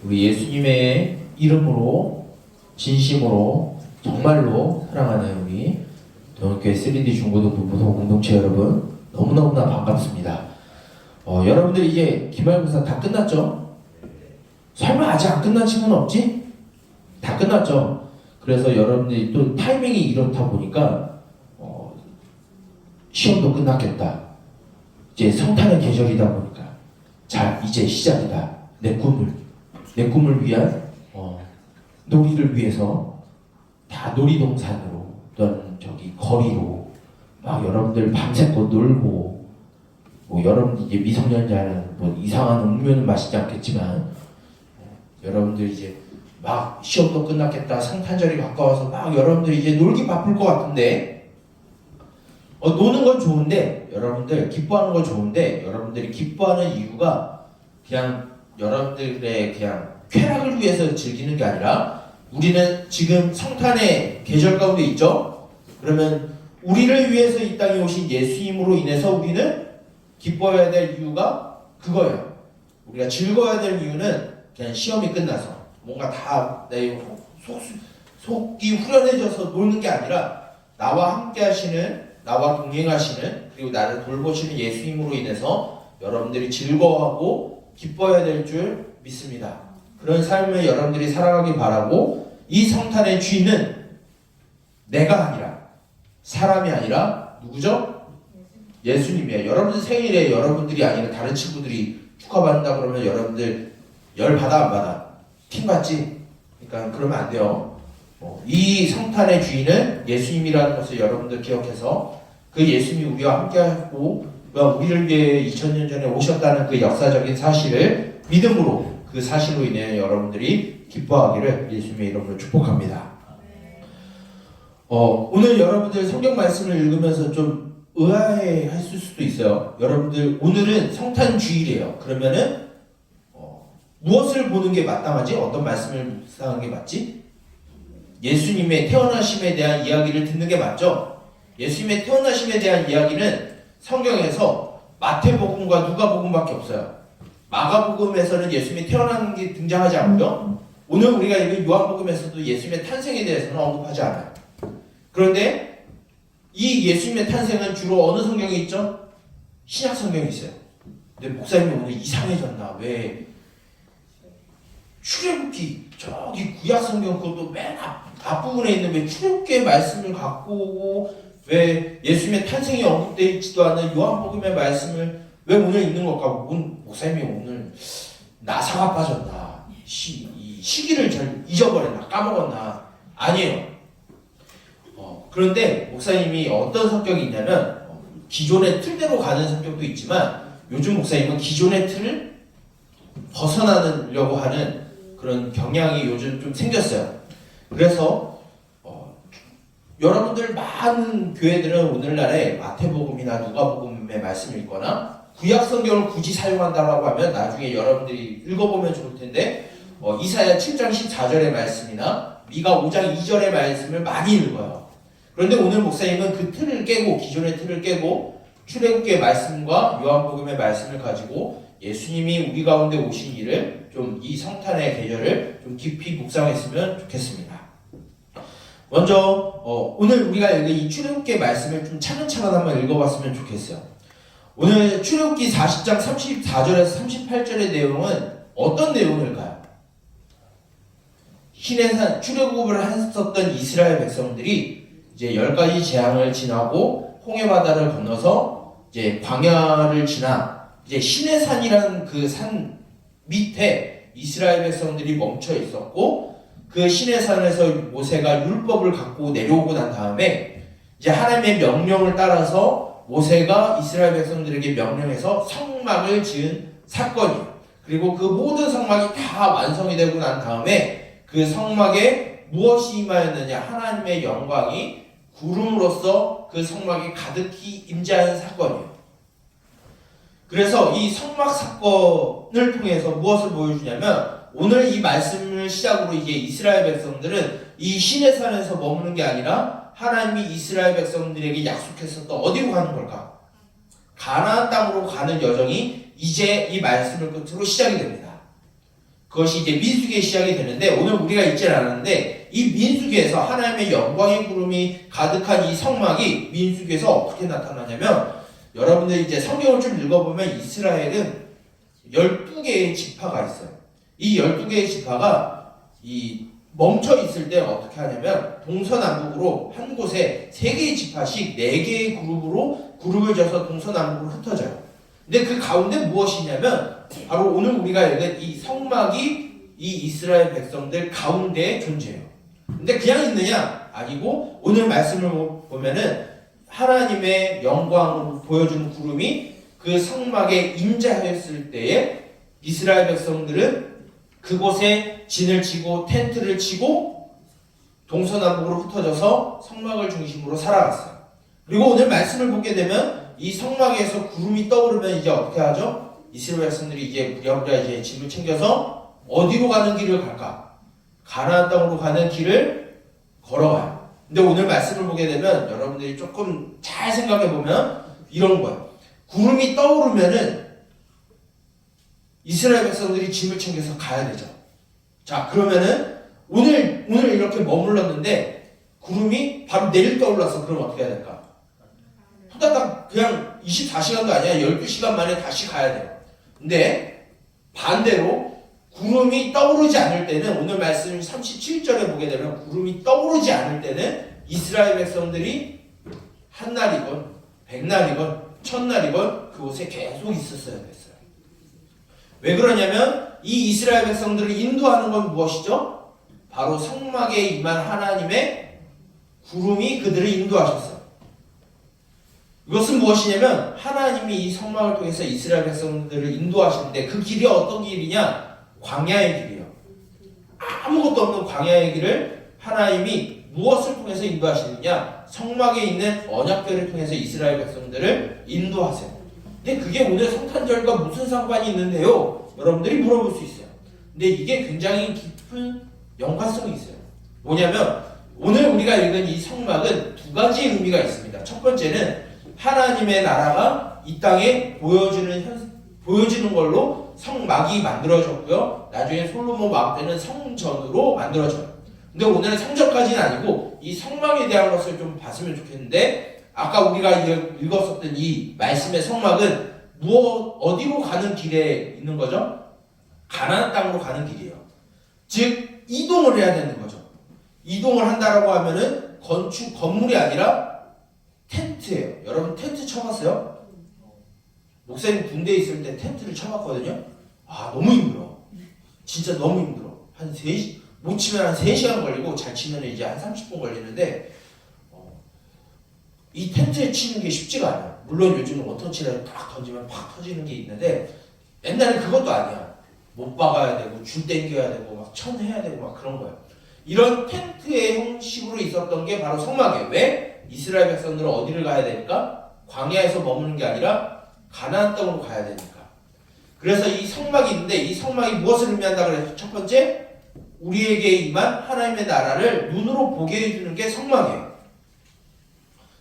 우리 예수님의 이름으로 진심으로 정말로 사랑하는 우리 동원교회 3D 중고등부 무소 공동체 여러분, 너무너무나 반갑습니다. 여러분들 이제 기말고사 다 끝났죠? 설마 아직 안 끝난 친구는 없지? 다 끝났죠? 그래서 여러분들이 또 타이밍이 이렇다 보니까 시험도 끝났겠다. 이제 성탄의 계절이다 보니까 자, 이제 시작이다. 내 꿈을 위한 놀이를 위해서 다 놀이동산으로 또는 저기 거리로 막 여러분들 밤새껏 놀고, 뭐 여러분들 이제 미성년자는 뭐 이상한 음료는 마시지 않겠지만 여러분들 이제 막 시험도 끝났겠다, 성탄절이 가까워서 막 여러분들 이제 놀기 바쁠 것 같은데, 노는 건 좋은데, 여러분들 기뻐하는 건 좋은데, 여러분들이 기뻐하는 이유가 그냥 여러분들의 그냥 쾌락을 위해서 즐기는 게 아니라, 우리는 지금 성탄의 계절 가운데 있죠? 그러면 우리를 위해서 이 땅에 오신 예수님으로 인해서 우리는 기뻐해야 될 이유가 그거예요. 우리가 즐거워야 될 이유는 그냥 시험이 끝나서 뭔가 다 내 속이 후련해져서 노는 게 아니라, 나와 함께 하시는, 나와 동행하시는, 그리고 나를 돌보시는 예수님으로 인해서 여러분들이 즐거워하고 기뻐해야 될 줄 믿습니다. 그런 삶을 여러분들이 살아가길 바라고, 이 성탄의 주인은 내가 아니라, 사람이 아니라 누구죠? 예수님이에요. 여러분들 생일에 여러분들이 아니라 다른 친구들이 축하받는다 그러면 여러분들 열 받아 안 받아? 킹 받지? 그러니까 그러면 안 돼요. 이 성탄의 주인은 예수님이라는 것을 여러분들 기억해서, 그 예수님이 우리와 함께하고 우리를 위해 2000년 전에 오셨다는 그 역사적인 사실을 믿음으로, 그 사실로 인해 여러분들이 기뻐하기를 예수님의 이름으로 축복합니다. 오늘 여러분들 성경 말씀을 읽으면서 좀 의아해 하실 수도 있어요. 여러분들 오늘은 성탄 주일이에요. 그러면은 무엇을 보는 게 마땅하지? 어떤 말씀을 묵상하는 게 맞지? 예수님의 태어나심에 대한 이야기를 듣는 게 맞죠? 예수님의 태어나심에 대한 이야기는 성경에서 마태복음과 누가복음밖에 없어요. 마가복음에서는 예수님이 태어나는 게 등장하지 않고요. 오늘 우리가 읽은 요한복음에서도 예수님의 탄생에 대해서는 언급하지 않아요. 그런데 이 예수님의 탄생은 주로 어느 성경에 있죠? 신약 성경에 있어요. 근데 목사님이 오늘 이상해졌나? 왜 출애굽기 저기 구약 성경 그것도 맨 앞부분에 있는 왜 출애굽기의 말씀을 갖고 오고, 왜 예수님의 탄생이 언급되어 있지도 않은 요한복음의 말씀을 왜 오늘 읽는 걸까? 목사님이 오늘 나사가 빠졌나? 이 시기를 잘 잊어버렸나? 까먹었나? 아니에요. 그런데 목사님이 어떤 성격이 있냐면, 기존의 틀대로 가는 성격도 있지만 요즘 목사님은 기존의 틀을 벗어나려고 하는 그런 경향이 요즘 좀 생겼어요. 그래서 여러분들 많은 교회들은 오늘날에 마태복음이나 누가복음의 말씀을 읽거나 구약 성경을 굳이 사용한다고 하면 나중에 여러분들이 읽어보면 좋을 텐데, 이사야 7장 14절의 말씀이나 미가 5장 2절의 말씀을 많이 읽어요. 그런데 오늘 목사님은 그 틀을 깨고, 기존의 틀을 깨고 출애굽기의 말씀과 요한복음의 말씀을 가지고 예수님이 우리 가운데 오신 일을 좀, 이 성탄의 계절을 좀 깊이 묵상했으면 좋겠습니다. 먼저 오늘 우리가 읽은 이 출애굽기의 말씀을 좀 차근차근 한번 읽어봤으면 좋겠어요. 오늘 출애굽기 40장 34절에서 38절의 내용은 어떤 내용일까요? 시내산 출애굽을 했었던 이스라엘 백성들이 이제 10가지 재앙을 지나고 홍해바다를 건너서 이제 광야를 지나 이제 시내산이라는 그 산 밑에 이스라엘 백성들이 멈춰 있었고, 그 시내산에서 모세가 율법을 갖고 내려오고 난 다음에 이제 하나님의 명령을 따라서 모세가 이스라엘 백성들에게 명령해서 성막을 지은 사건이에요. 그리고 그 모든 성막이 다 완성이 되고 난 다음에 그 성막에 무엇이 임하였느냐? 하나님의 영광이 구름으로써 그 성막에 가득히 임재하는 사건이에요. 그래서 이 성막 사건을 통해서 무엇을 보여주냐면, 오늘 이 말씀을 시작으로 이제 이스라엘 백성들은 이 시내산에서 머무는 게 아니라 하나님이 이스라엘 백성들에게 약속했었던 어디로 가는 걸까? 가나안 땅으로 가는 여정이 이제 이 말씀을 끝으로 시작이 됩니다. 그것이 이제 민수기의 시작이 되는데 오늘 우리가 읽지는 않았는데 이 민수기에서 하나님의 영광의 구름이 가득한 이 성막이 민수기에서 어떻게 나타나냐면 여러분들 이제 성경을 좀 읽어보면 이스라엘은 12개의 지파가 있어요. 이 12개의 지파가 이 멈춰 있을 때 어떻게 하냐면 동서남북으로 한 곳에 3개의 지파씩 4개의 그룹을 져서 동서남북으로 흩어져요. 근데 그 가운데 무엇이냐면 바로 오늘 우리가 읽은 이 성막이 이 이스라엘 백성들 가운데에 존재해요. 근데 그냥 있느냐? 아니고 오늘 말씀을 보면은 하나님의 영광을 보여주는 구름이 그 성막에 임재하였을 때에 이스라엘 백성들은 그곳에 진을 치고 텐트를 치고 동서남북으로 흩어져서 성막을 중심으로 살아갔어요. 그리고 오늘 말씀을 보게 되면 이 성막에서 구름이 떠오르면 이제 어떻게 하죠? 이스라엘 백성들이 이제 부랴부랴 이제 짐을 챙겨서 어디로 가는 길을 갈까? 가나안 땅으로 가는 길을 걸어가요. 근데 오늘 말씀을 보게 되면 여러분들이 조금 잘 생각해 보면 이런 거예요. 구름이 떠오르면은 이스라엘 백성들이 짐을 챙겨서 가야 되죠. 자, 그러면은 오늘 이렇게 머물렀는데 구름이 바로 내일 떠올라서 그럼 어떻게 해야 될까? 후다닥 그냥 24시간도 아니야. 12시간 만에 다시 가야 돼요. 근데 반대로 구름이 떠오르지 않을 때는 오늘 말씀 37절에 보게 되면 구름이 떠오르지 않을 때는 이스라엘 백성들이 한 날이건 100날이건 1000날이건 그곳에 계속 있었어야 됐어요. 왜 그러냐면 이 이스라엘 백성들을 인도하는 건 무엇이죠? 바로 성막에 임한 하나님의 구름이 그들을 인도하셨어요. 이것은 무엇이냐면 하나님이 이 성막을 통해서 이스라엘 백성들을 인도하시는데 그 길이 어떤 길이냐? 광야의 길이에요. 아무것도 없는 광야의 길을 하나님이 무엇을 통해서 인도하시느냐? 성막에 있는 언약궤를 통해서 이스라엘 백성들을 인도하세요. 근데 그게 오늘 성탄절과 무슨 상관이 있는데요? 여러분들이 물어볼 수 있어요. 근데 이게 굉장히 깊은 연관성이 있어요. 뭐냐면 오늘 우리가 읽은 이 성막은 2가지 의미가 있습니다. 첫 번째는 하나님의 나라가 이 땅에 보여지는 걸로 성막이 만들어졌고요. 나중에 솔로몬 왕 때는 성전으로 만들어져요. 근데 오늘은 성전까지는 아니고 이 성막에 대한 것을 좀 봤으면 좋겠는데 아까 우리가 읽었었던 이 말씀의 성막은 어디로 가는 길에 있는 거죠? 가나안 땅으로 가는 길이에요. 즉 이동을 해야 되는 거죠. 이동을 한다라고 하면은 건물이 아니라 텐트예요. 여러분 텐트 쳐봤어요? 목사님 군대에 있을 때 텐트를 쳐봤거든요. 아 너무 힘들어. 진짜 너무 힘들어. 한 3시 못 치면 한 3시간 걸리고 잘 치면 이제 한 30분 걸리는데 이 텐트에 치는 게 쉽지가 않아요. 물론 요즘은 원터치를 딱 던지면 팍 터지는 게 있는데 옛날엔 그것도 아니야. 못 박아야 되고 줄 당겨야 되고 막 천해야 되고 막 그런 거예요. 이런 텐트의 형식으로 있었던 게 바로 성막이에요. 왜? 이스라엘 백성들은 어디를 가야 되니까? 광야에서 머무는 게 아니라 가나안 땅으로 가야 되니까. 그래서 이 성막이 있는데 이 성막이 무엇을 의미한다 그래서 첫 번째 우리에게 임한 하나님의 나라를 눈으로 보게 해주는 게 성막이에요.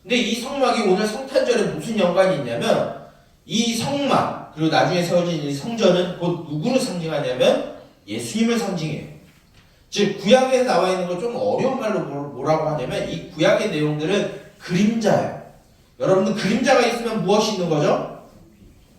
근데 이 성막이 오늘 성탄절에 무슨 연관이 있냐면 이 성막 그리고 나중에 세워진 이 성전은 곧 누구를 상징하냐면 예수님을 상징해요. 즉 구약에 나와 있는 거 좀 어려운 말로 뭐라고 하냐면 이 구약의 내용들은 그림자예요. 여러분들 그림자가 있으면 무엇이 있는 거죠?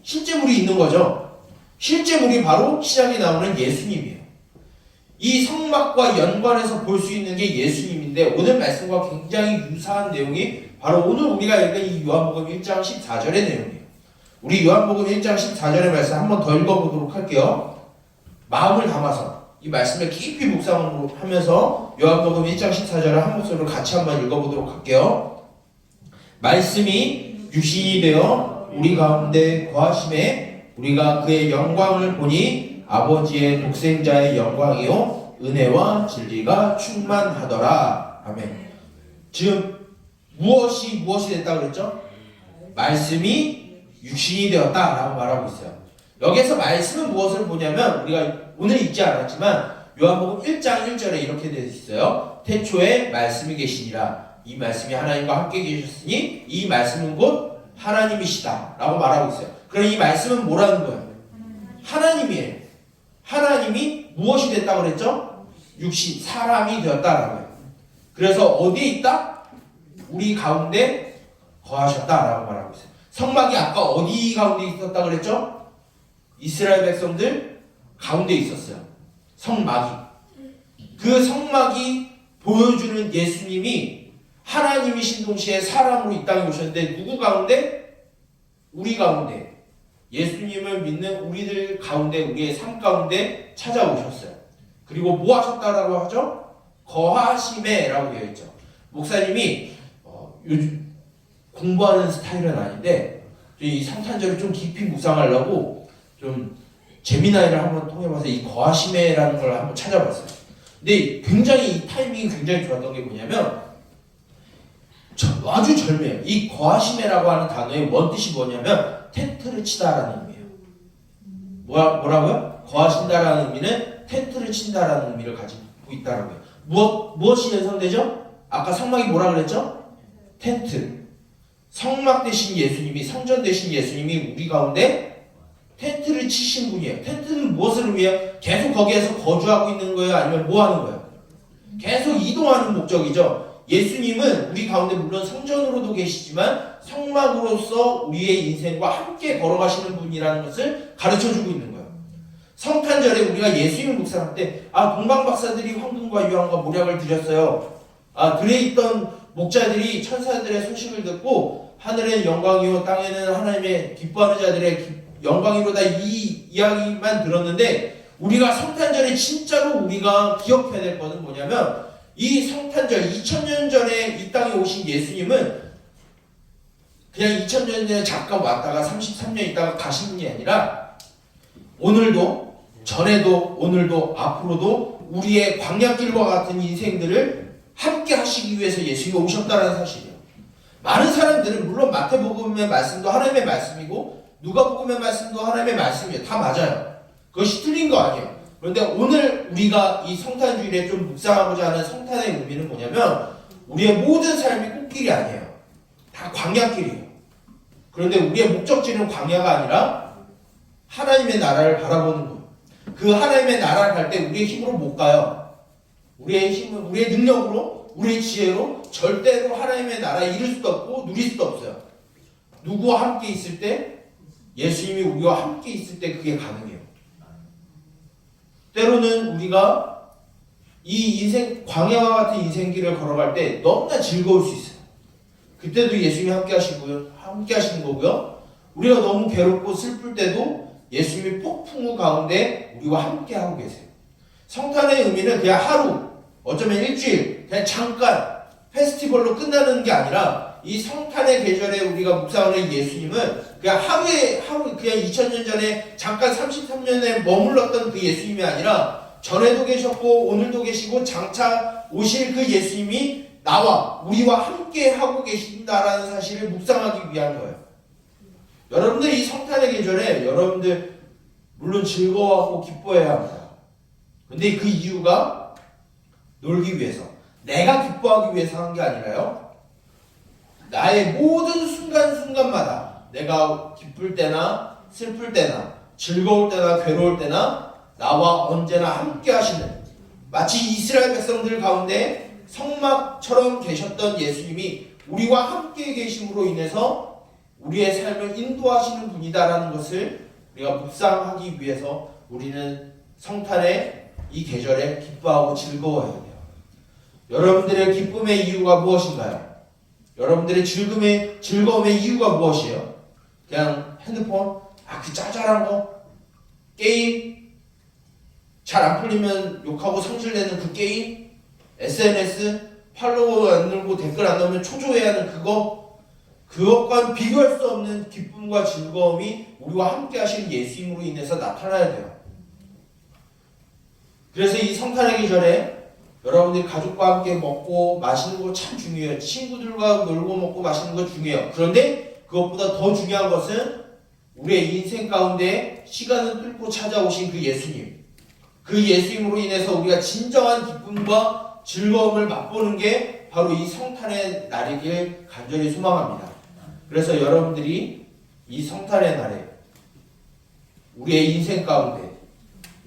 실제물이 있는 거죠. 실제물이 바로 시작에 나오는 예수님이에요. 이 성막과 연관해서 볼 수 있는 게 예수님인데 오늘 말씀과 굉장히 유사한 내용이 바로 오늘 우리가 읽은 이 요한복음 1장 14절의 내용이에요. 우리 요한복음 1장 14절의 말씀 한번 더 읽어보도록 할게요. 마음을 담아서 이 말씀을 깊이 묵상하면서 요한복음 1장 14절을 한 목소리로 같이 한번 읽어보도록 할게요. 말씀이 육신이 되어 우리 가운데 거하심에 우리가 그의 영광을 보니 아버지의 독생자의 영광이요 은혜와 진리가 충만하더라. 아멘. 지금 무엇이 됐다고 그랬죠? 말씀이 육신이 되었다라고 말하고 있어요. 여기서 말씀은 무엇을 보냐면 우리가 오늘 읽지 않았지만 요한복음 1장 1절에 이렇게 되어 있어요. 태초에 말씀이 계시니라. 이 말씀이 하나님과 함께 계셨으니 이 말씀은 곧 하나님이시다 라고 말하고 있어요. 그럼 이 말씀은 뭐라는 거예요? 하나님이에요. 하나님이 무엇이 됐다고 그랬죠? 육신, 사람이 되었다라고 해요. 그래서 어디에 있다? 우리 가운데 거하셨다라고 말하고 있어요. 성막이 아까 어디 가운데 있었다고 그랬죠? 이스라엘 백성들 가운데 있었어요. 성막이. 그 성막이 보여주는 예수님이 하나님이신 동시에 사람으로 이 땅에 오셨는데 누구 가운데? 우리 가운데. 예수님을 믿는 우리들 가운데, 우리의 삶 가운데 찾아오셨어요. 그리고 뭐 하셨다라고 하죠? 거하심에라고 되어 있죠. 목사님이 요즘 공부하는 스타일은 아닌데 이 성탄절을 좀 깊이 묵상하려고 좀 재미나이를 한번 통해봐서 이 거하심에라는 걸 한번 찾아봤어요. 근데 굉장히 이 타이밍이 굉장히 좋았던 게 뭐냐면 아주 절묘해요. 이 거하심에라고 하는 단어의 원뜻이 뭐냐면 텐트를 치다라는 의미예요. 뭐라고요? 거하신다라는 의미는 텐트를 친다라는 의미를 가지고 있다라고 해요. 무엇이 연상되죠? 아까 성막이 뭐라 그랬죠? 텐트. 성막 대신 예수님이, 성전 대신 예수님이 우리 가운데 텐트를 치신 분이에요. 텐트는 무엇을 의미해요? 계속 거기에서 거주하고 있는 거예요? 아니면 뭐 하는 거예요? 계속 이동하는 목적이죠. 예수님은 우리 가운데 물론 성전으로도 계시지만 성막으로서 우리의 인생과 함께 걸어가시는 분이라는 것을 가르쳐주고 있는 거예요. 성탄절에 우리가 예수님을 묵상할 때 동방 박사들이 황금과 유황과 모략을 드렸어요. 들에 있던 목자들이 천사들의 소식을 듣고 하늘에는 영광이요 땅에는 하나님의 기뻐하는 자들의 영광이로다 이 이야기만 들었는데 우리가 성탄절에 진짜로 우리가 기억해야 될 것은 뭐냐면 이 성탄절 2000년 전에 이 땅에 오신 예수님은 그냥 2000년 전에 잠깐 왔다가 33년 있다가 가신 분이 아니라 오늘도 전에도 오늘도 앞으로도 우리의 광야길과 같은 인생들을 함께 하시기 위해서 예수님이 오셨다는 사실이에요. 많은 사람들은 물론 마태복음의 말씀도 하나님의 말씀이고 누가복음의 말씀도 하나님의 말씀이에요. 다 맞아요. 그것이 틀린 거 아니에요. 그런데 오늘 우리가 이 성탄주일에 좀 묵상하고자 하는 성탄의 의미는 뭐냐면 우리의 모든 삶이 꽃길이 아니에요. 다 광야길이에요. 그런데 우리의 목적지는 광야가 아니라 하나님의 나라를 바라보는 거예요. 그 하나님의 나라를 갈 때 우리의 힘으로 못 가요. 우리의 힘은 우리의 능력으로 우리의 지혜로 절대로 하나님의 나라에 이를 수도 없고 누릴 수도 없어요. 누구와 함께 있을 때 예수님이 우리와 함께 있을 때 그게 가능해요. 때로는 우리가 이 인생 광야와 같은 인생길을 걸어갈 때 너무나 즐거울 수 있어요. 그때도 예수님이 함께 하시는 거고요. 우리가 너무 괴롭고 슬플 때도 예수님이 폭풍우 가운데 우리와 함께 하고 계세요. 성탄의 의미는 그냥 하루, 어쩌면 일주일, 그냥 잠깐 페스티벌로 끝나는 게 아니라 이 성탄의 계절에 우리가 묵상하는 예수님은 그냥 하루 그냥 2000년 전에 잠깐 33년에 머물렀던 그 예수님이 아니라 전에도 계셨고 오늘도 계시고 장차 오실 그 예수님이 나와 우리와 함께 하고 계신다라는 사실을 묵상하기 위한 거예요. 여러분들 이 성탄의 계절에 여러분들 물론 즐거워하고 기뻐해야 합니다. 근데 그 이유가 놀기 위해서, 내가 기뻐하기 위해서 한 게 아니라요. 나의 모든 순간순간마다 내가 기쁠 때나 슬플 때나 즐거울 때나 괴로울 때나 나와 언제나 함께 하시는, 마치 이스라엘 백성들 가운데 성막처럼 계셨던 예수님이 우리와 함께 계심으로 인해서 우리의 삶을 인도하시는 분이다라는 것을 우리가 묵상하기 위해서 우리는 성탄의 이 계절에 기뻐하고 즐거워해야 돼요. 여러분들의 기쁨의 이유가 무엇인가요? 여러분들의 즐거움의 이유가 무엇이에요? 그냥 핸드폰? 그 짜잘한 거? 게임? 잘 안 풀리면 욕하고 성질내는 그 게임? SNS? 팔로워 안 늘고 댓글 안 넣으면 초조해하는 그거? 그것과는 비교할 수 없는 기쁨과 즐거움이 우리와 함께 하시는 예수님으로 인해서 나타나야 돼요. 그래서 이 성탄의 계절에 여러분들이 가족과 함께 먹고 마시는 거 참 중요해요. 친구들과 놀고 먹고 마시는 거 중요해요. 그런데 그것보다 더 중요한 것은 우리의 인생 가운데 시간을 뚫고 찾아오신 그 예수님. 그 예수님으로 인해서 우리가 진정한 기쁨과 즐거움을 맛보는 게 바로 이 성탄의 날이길 간절히 소망합니다. 그래서 여러분들이 이 성탄의 날에 우리의 인생 가운데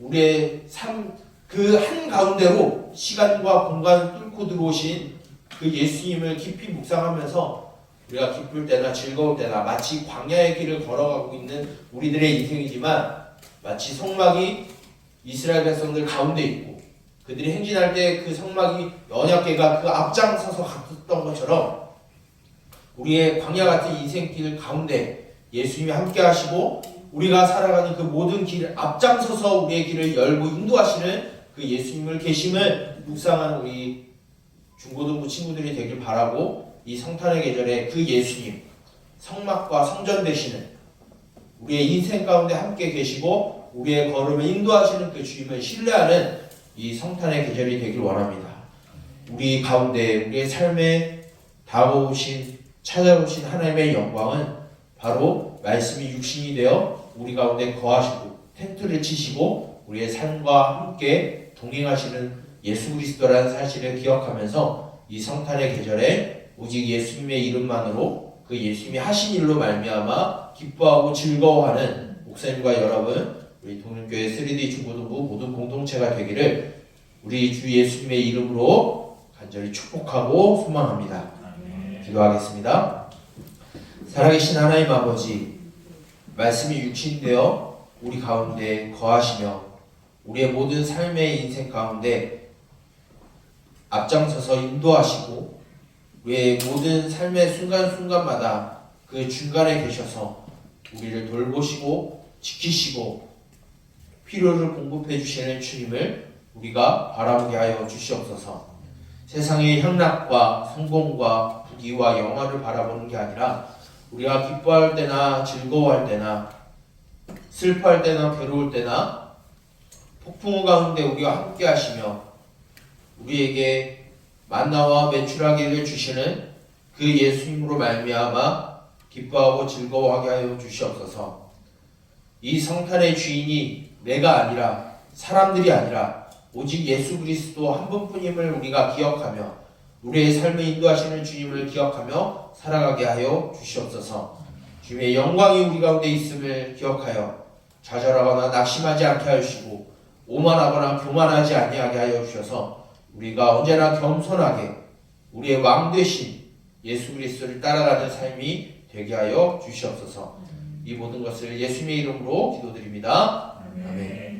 우리의 삶 그 한가운데로 시간과 공간을 뚫고 들어오신 그 예수님을 깊이 묵상하면서 우리가 기쁠 때나 즐거울 때나 마치 광야의 길을 걸어가고 있는 우리들의 인생이지만 마치 성막이 이스라엘 백성들 가운데 있고 그들이 행진할 때 그 성막이 언약궤가 그 앞장서서 갔던 것처럼 우리의 광야 같은 인생길 가운데 예수님이 함께 하시고 우리가 살아가는 그 모든 길 앞장서서 우리의 길을 열고 인도하시는 그 예수님을 계심을 묵상하는 우리 중고등부 친구들이 되길 바라고 이 성탄의 계절에 그 예수님 성막과 성전 되시는 우리의 인생 가운데 함께 계시고 우리의 걸음을 인도하시는 그 주님을 신뢰하는 이 성탄의 계절이 되길 원합니다. 우리 가운데 우리의 삶에 다가오신 찾아오신 하나님의 영광은 바로 말씀이 육신이 되어 우리 가운데 거하시고 텐트를 치시고 우리의 삶과 함께 동행하시는 예수 그리스도라는 사실을 기억하면서 이 성탄의 계절에 오직 예수님의 이름만으로 그 예수님이 하신 일로 말미암아 기뻐하고 즐거워하는 목사님과 여러분 우리 동년교회 3D 중고등부 모든 공동체가 되기를 우리 주 예수님의 이름으로 간절히 축복하고 소망합니다. 기도하겠습니다. 살아계신 하나님 아버지, 말씀이 육신되어 우리 가운데 거하시며 우리의 모든 삶의 인생 가운데 앞장서서 인도하시고 우리의 모든 삶의 순간순간마다 그 중간에 계셔서 우리를 돌보시고 지키시고 필요를 공급해 주시는 주님을 우리가 바라보게 하여 주시옵소서. 세상의 향락과 성공과 부귀와 영화를 바라보는 게 아니라 우리가 기뻐할 때나 즐거워할 때나 슬퍼할 때나 괴로울 때나 폭풍우 가운데 우리와 함께 하시며 우리에게 만나와 메추라기를 주시는 그 예수님으로 말미암아 기뻐하고 즐거워하게 하여 주시옵소서. 이 성탄의 주인이 내가 아니라 사람들이 아니라 오직 예수 그리스도 한 분뿐임을 우리가 기억하며 우리의 삶을 인도하시는 주님을 기억하며 살아가게 하여 주시옵소서. 주님의 영광이 우리 가운데 있음을 기억하여 좌절하거나 낙심하지 않게 하시고 오만하거나 교만하지 아니하게 하여 주셔서 우리가 언제나 겸손하게 우리의 왕 되신 예수 그리스도를 따라가는 삶이 되게 하여 주시옵소서. 이 모든 것을 예수님의 이름으로 기도드립니다. 아멘.